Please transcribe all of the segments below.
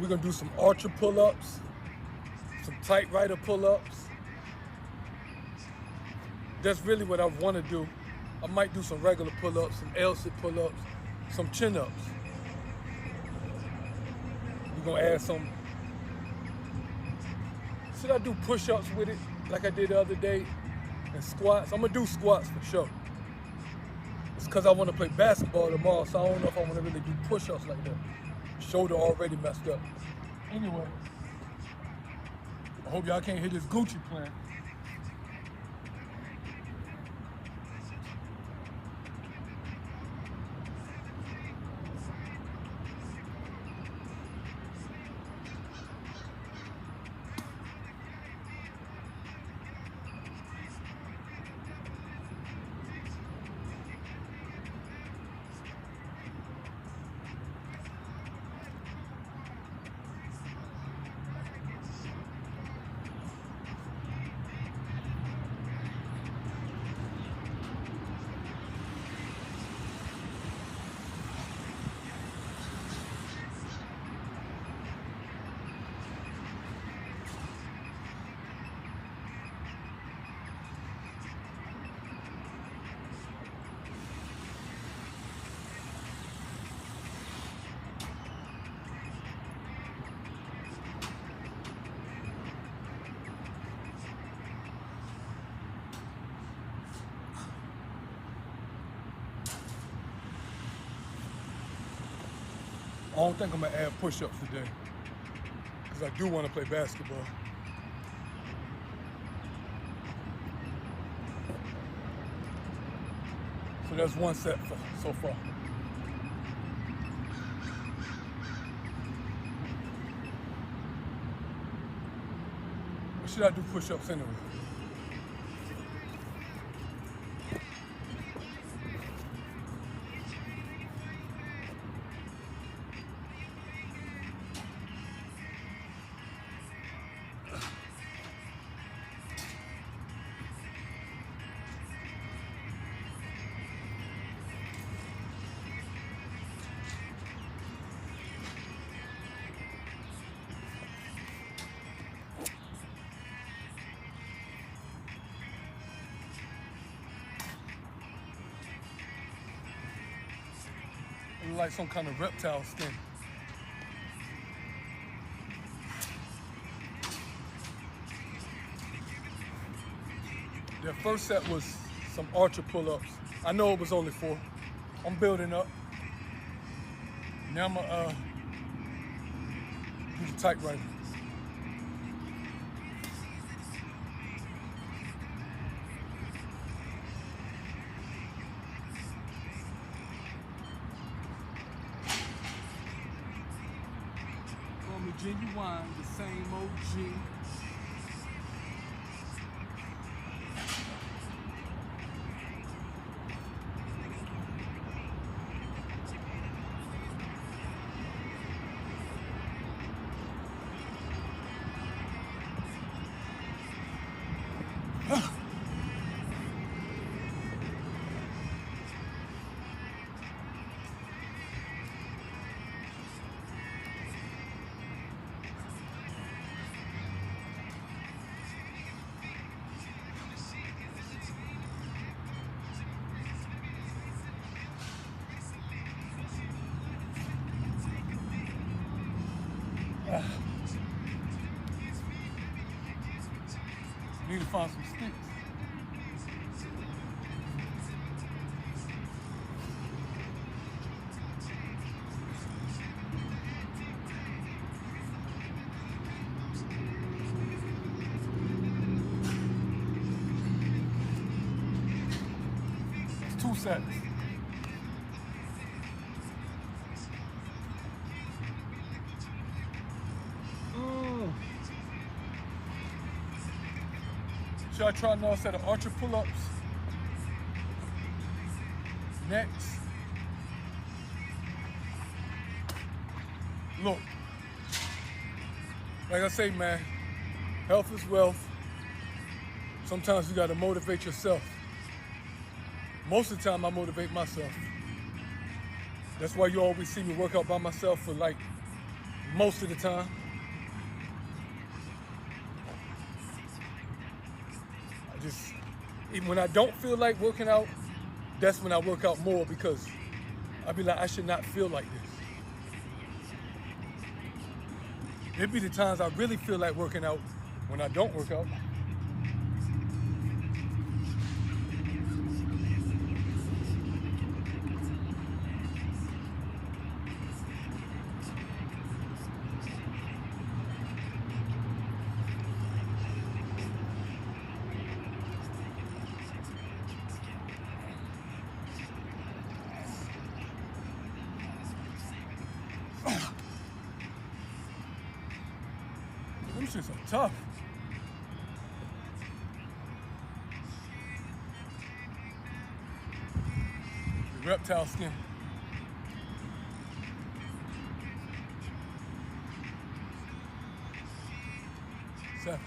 We're gonna do some archer pull-ups, some typewriter pull-ups. That's really what I want to do. I might do some regular pull-ups, some L-sit pull-ups, some chin-ups. We're gonna add some. Should I do push-ups with it like I did the other day? And squats? I'm gonna do squats for sure. It's because I want to play basketball tomorrow, so I don't know if I want to really do push-ups like that. Shoulder already messed up. Anyway, I hope y'all can't hear this Gucci playing. I don't think I'm gonna add push-ups today, because I do want to play basketball. So that's one set so far. Or should I do push-ups anyway? Like some kind of reptile skin. The first set was some archer pull-ups. I know it was only 4. I'm building up. Now I'm gonna do the typewriter. Genuine, the same OG. Need to find some sticks. It's 2 sets. Should I try another set of archer pull-ups? Next. Look. Like I say, man, health is wealth. Sometimes you gotta motivate yourself. Most of the time I motivate myself. That's why you always see me work out by myself for like most of the time. Even when I don't feel like working out, that's when I work out more, because I be like, I should not feel like this. It be the times I really feel like working out when I don't work out. Them shits are tough. The reptile skin. Seven.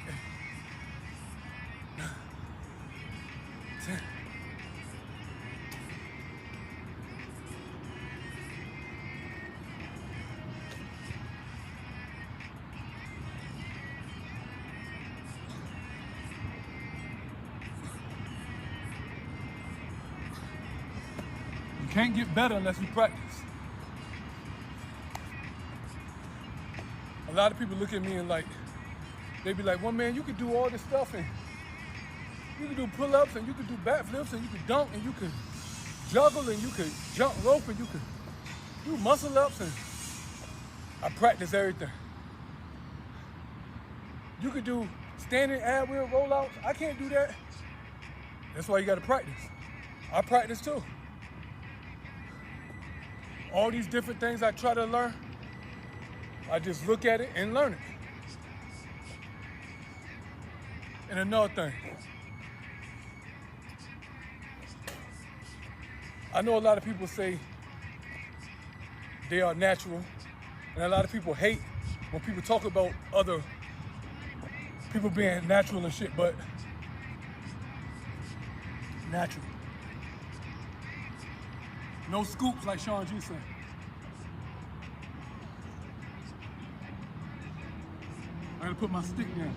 Eight. Nine. 10. You can't get better unless you practice. A lot of people look at me and like, they be like, well, man, you could do all this stuff, and you could do pull-ups, and you could do backflips, and you could dunk, and you could juggle, and you could jump rope, and you could do muscle-ups, and I practice everything. You could do standing ad wheel rollouts. I can't do that. That's why you gotta practice. I practice too. All these different things I try to learn, I just look at it and learn it. And another thing, I know a lot of people say they are natural, and a lot of people hate when people talk about other people being natural and shit, but natural. No scoops, like Sean G said. I gotta put my stick down.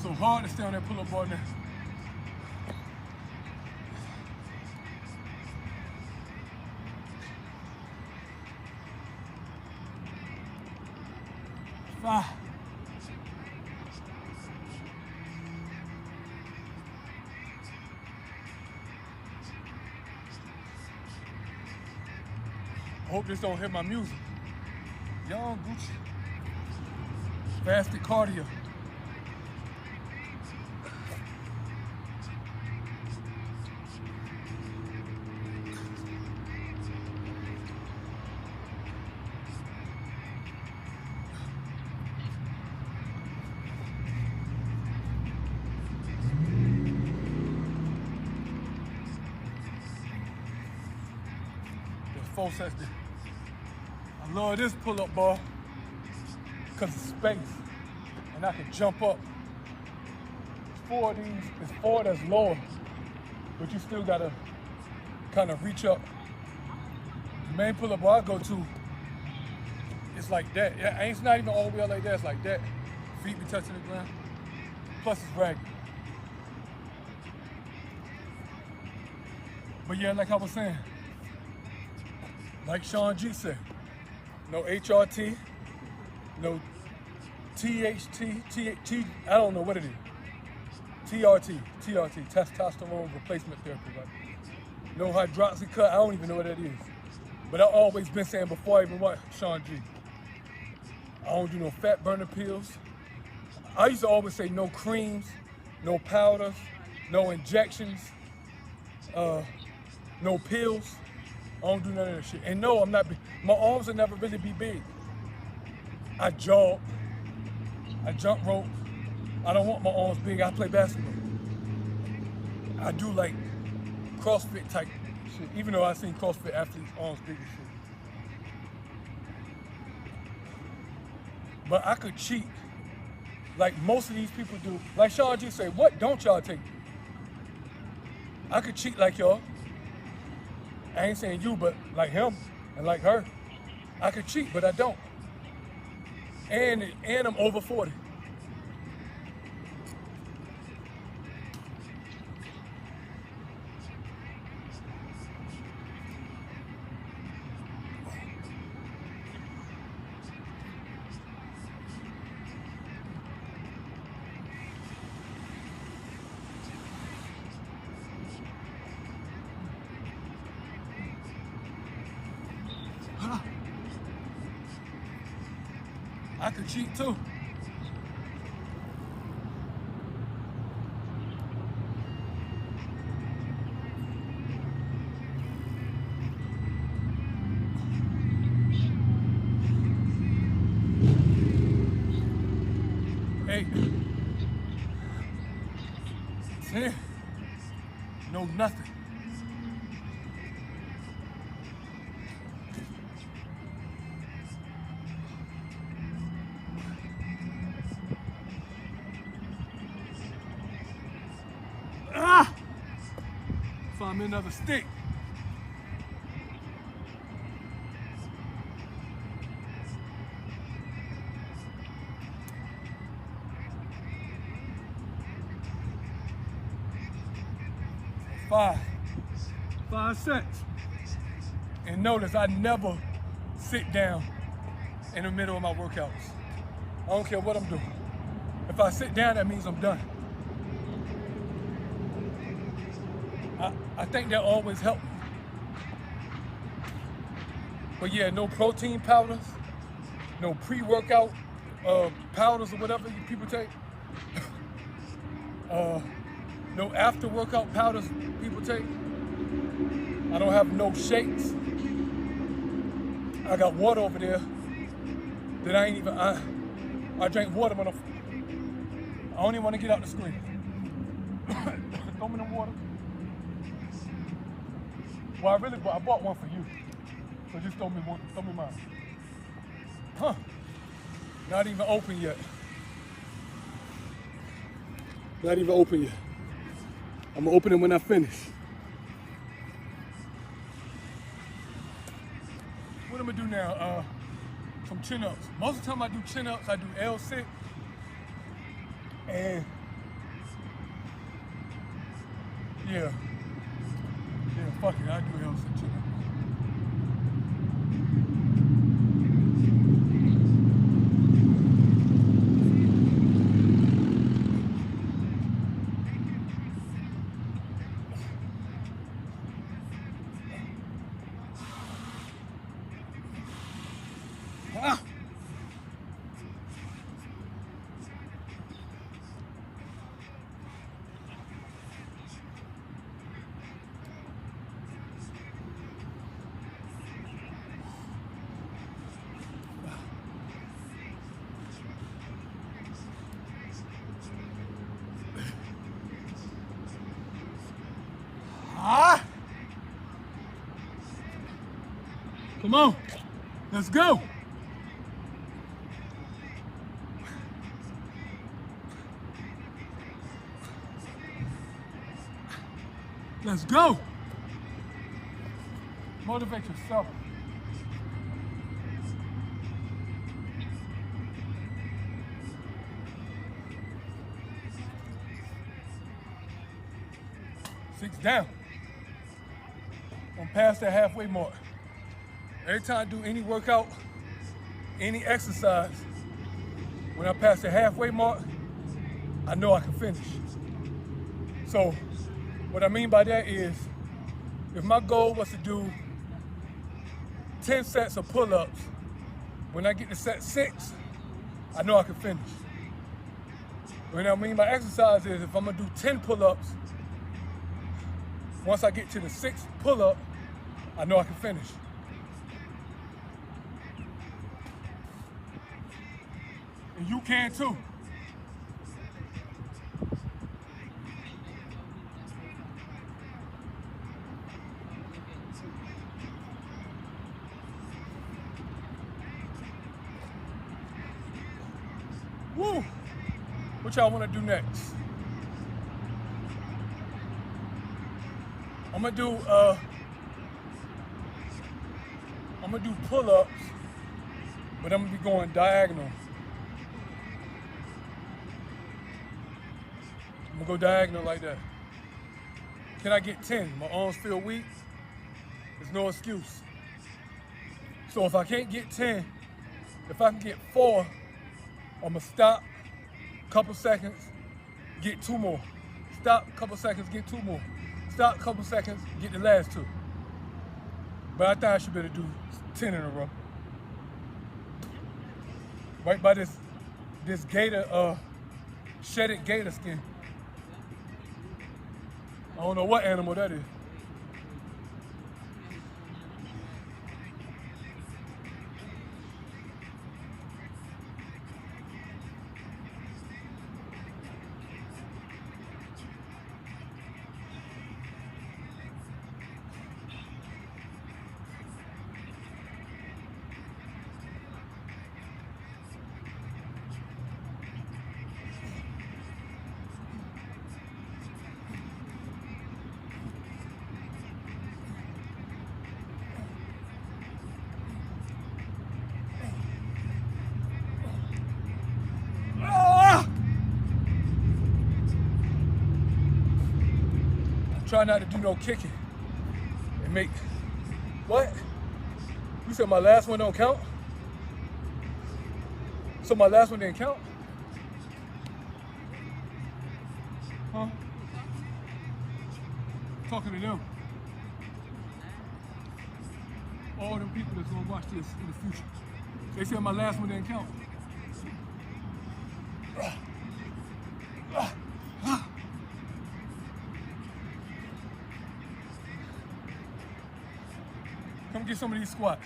So hard to stay on that pull-up bar now. Five. I hope this don't hit my music. Young Gucci. Fasted cardio. There's 4 sets there. I love this pull-up bar because of space, and I can jump up. There's 4 of these, there's 4 that's lower, but you still gotta kind of reach up. The main pull-up bar I go to, it's like that. Yeah, it's not even all the way up like that, it's like that. Feet be touching the ground, plus it's ragged. But yeah, like I was saying, like Sean G said, no HRT, no THT, I don't know what it is. TRT, testosterone replacement therapy, right? No hydroxycut, I don't even know what that is. But I've always been saying before I even watched Sean G, I don't do no fat burner pills. I used to always say no creams, no powders, no injections, no pills. I don't do none of that shit. And no, I'm not big. My arms will never really be big. I jog. I jump rope. I don't want my arms big. I play basketball. I do like CrossFit type shit, even though I've seen CrossFit athletes' arms big as shit. But I could cheat like most of these people do. Like Sean G say, what don't y'all take? I could cheat like y'all. I ain't saying you, but like him and like her. I could cheat, but I don't. And I'm over 40. I could cheat too. Hey, 10, no nothing. Find me another stick. Five sets. And notice I never sit down in the middle of my workouts. I don't care what I'm doing. If I sit down, that means I'm done. I think that always helped me. But yeah, no protein powders, no pre-workout powders or whatever you people take. No after-workout powders people take. I don't have no shakes. I got water over there that I ain't even, I drink water when I don't even want to get out the screen. Throw me the water. Well, I bought one for you. So just throw me mine. Huh, not even open yet. Not even open yet. I'm gonna open it when I finish. What I'm gonna do now? Some chin-ups. Most of the time I do chin-ups, I do L sit. And yeah, fuck it, I do L sit chin-ups. Come on, let's go. Let's go. Motivate yourself. Six down. I'm past that halfway mark. Every time I do any workout, any exercise, when I pass the halfway mark, I know I can finish. So what I mean by that is, if my goal was to do 10 sets of pull-ups, when I get to set 6, I know I can finish. What I mean by exercise is, if I'm gonna do 10 pull-ups, once I get to the 6th pull-up, I know I can finish. And you can too. Woo! What y'all want to do next? I'm gonna do pull-ups, but I'm gonna be going diagonal. I'm gonna go diagonal like that. Can I get 10? My arms feel weak. There's no excuse. So if I can't get 10, if I can get 4, I'm gonna stop, couple seconds, get 2 more. Stop, couple seconds, get 2 more. Stop, couple seconds, get the last 2. But I thought I should better do 10 in a row. Right by this gator, shedded gator skin. I don't know what animal that is. Try not to do no kicking and make, what? You said my last one don't count? So my last one didn't count? Huh? Talking to them. All them people that's gonna watch this in the future. They said my last one didn't count. Come get some of these squats.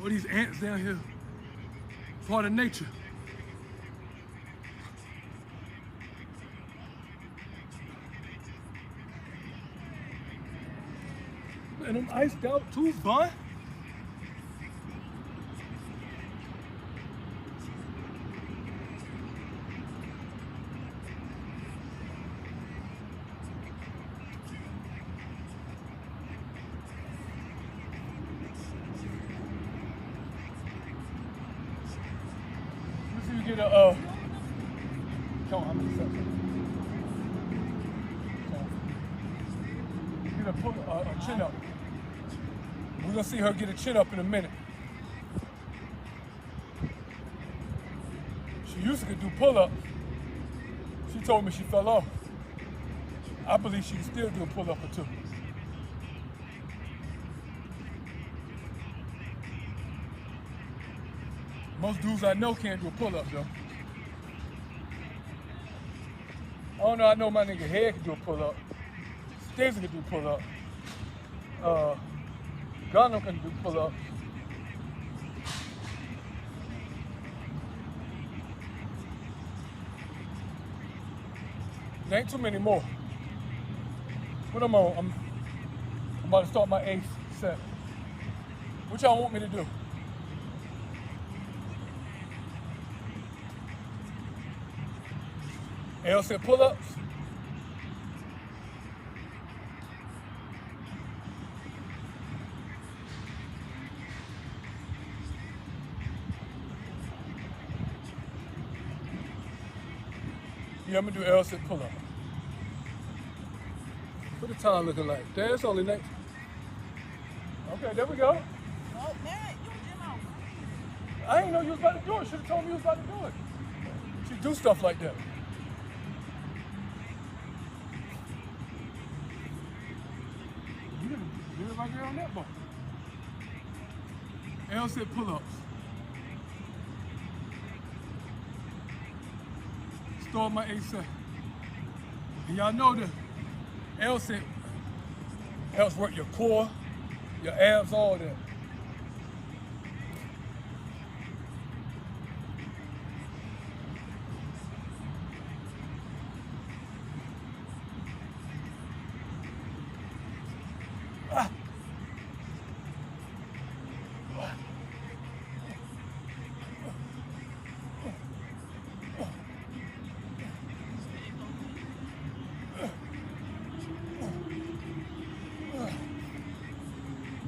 All these ants down here, part of nature. And them iced out too, bun. Let's see if you get a count how many steps. Get a chin up. We're gonna see her get a chin up in a minute. She used to do pull-ups. She told me she fell off. I believe she can still do a pull-up or 2. Most dudes I know can't do a pull-up though. I know my nigga Head can do a pull-up. Stacey can do a pull-up. Gunner can do pull-ups. There ain't too many more. What I'm on? I'm about to start my 8th set. What y'all want me to do? L said pull-ups. Yeah, I'm gonna do L sit pull up. What the time looking like? Damn, it's only next. Okay, there we go. Oh, man, you did my I didn't know you was about to do it. Should have told me you was about to do it. She do stuff like that. right there on that bar. L-sit pull-ups. Start my 8 set. And y'all know that L-sit helps work your core, your abs, all that.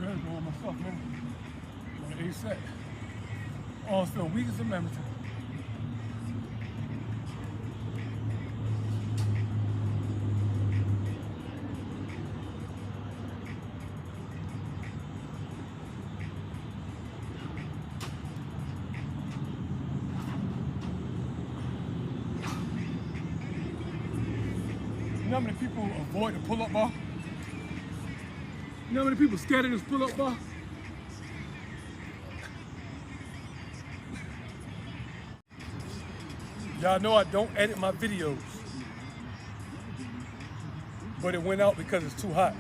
Going myself, man. On the 8 set. Oh, still weak as a mammoth. You know how many people avoid the pull-up bar? You know how many people scared of this pull-up bar? Y'all know I don't edit my videos, but it went out because it's too hot.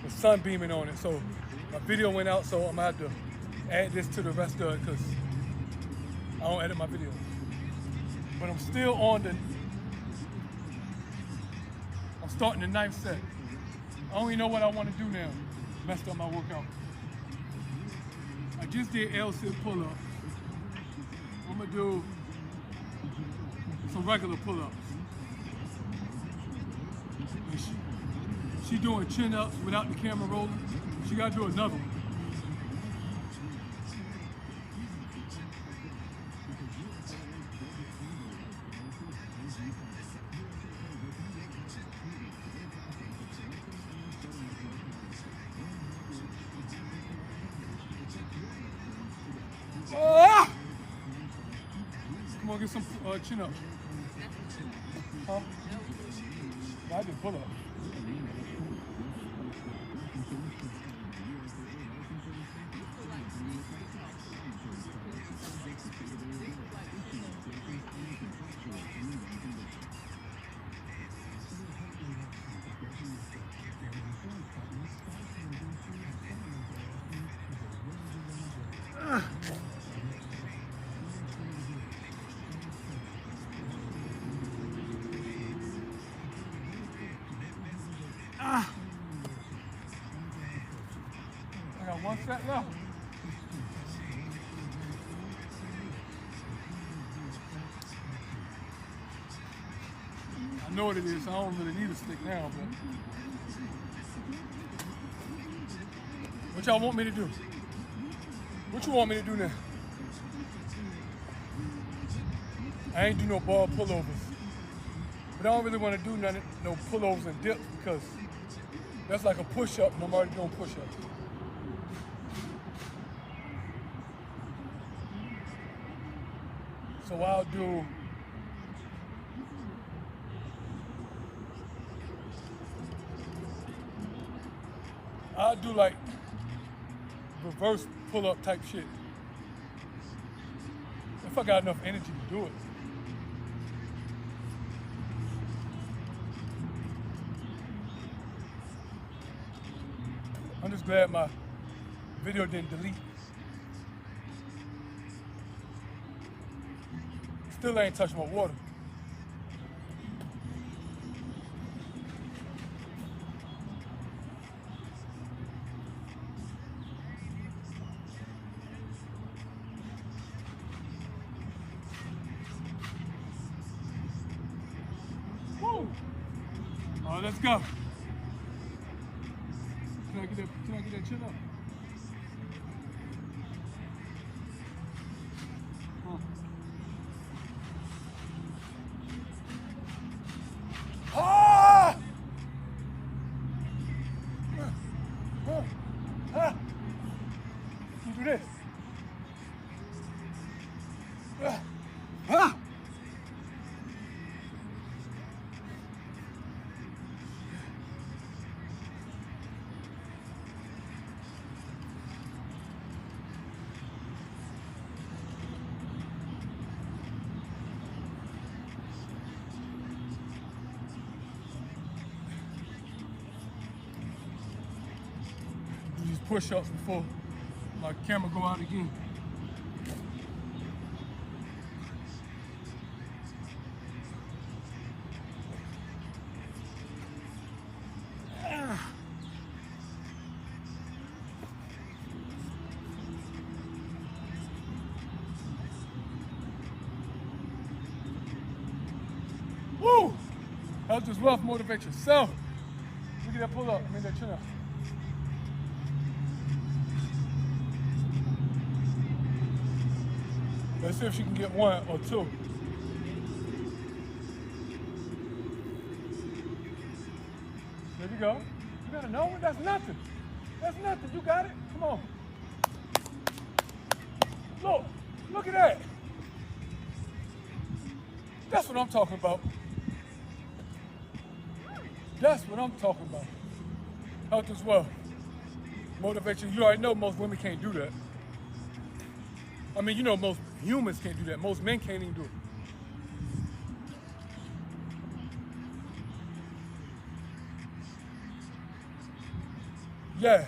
The sun beaming on it, so my video went out, so I'm gonna have to add this to the rest of it because I don't edit my videos. But I'm still on I'm starting the 9th set. I don't even know what I want to do now. Messed up my workout. I just did L-sit pull-ups. I'm gonna do some regular pull-ups. She doing chin-ups without the camera rolling. She gotta do another one. Ah! Come on, get some chin up. Huh? No, I did pull up. I got 1 set left. I know what it is, so I don't really need a stick now, but what y'all want me to do? What you want me to do now? I ain't do no bar pullovers. But I don't really want to do no pullovers and dips because that's like a push-up and I'm already doing push-ups. So I'll do like reverse pull-up type shit. If I got enough energy to do it. I'm just glad my video didn't delete. Still ain't touched my water. Woo! All right, let's go. Can I get that chin up? Ah! You do this. push-ups before my camera go out again. Woo! Help just rough motivate yourself. Look at that pull up, that chin up. Let's see if she can get one or two. There you go. You gotta know it. That's nothing. That's nothing. You got it. Come on. Look at that. That's what I'm talking about. That's what I'm talking about. Health as well. Motivation. You already know most women can't do that. I mean, you know most humans can't do that. Most men can't even do it. Yeah.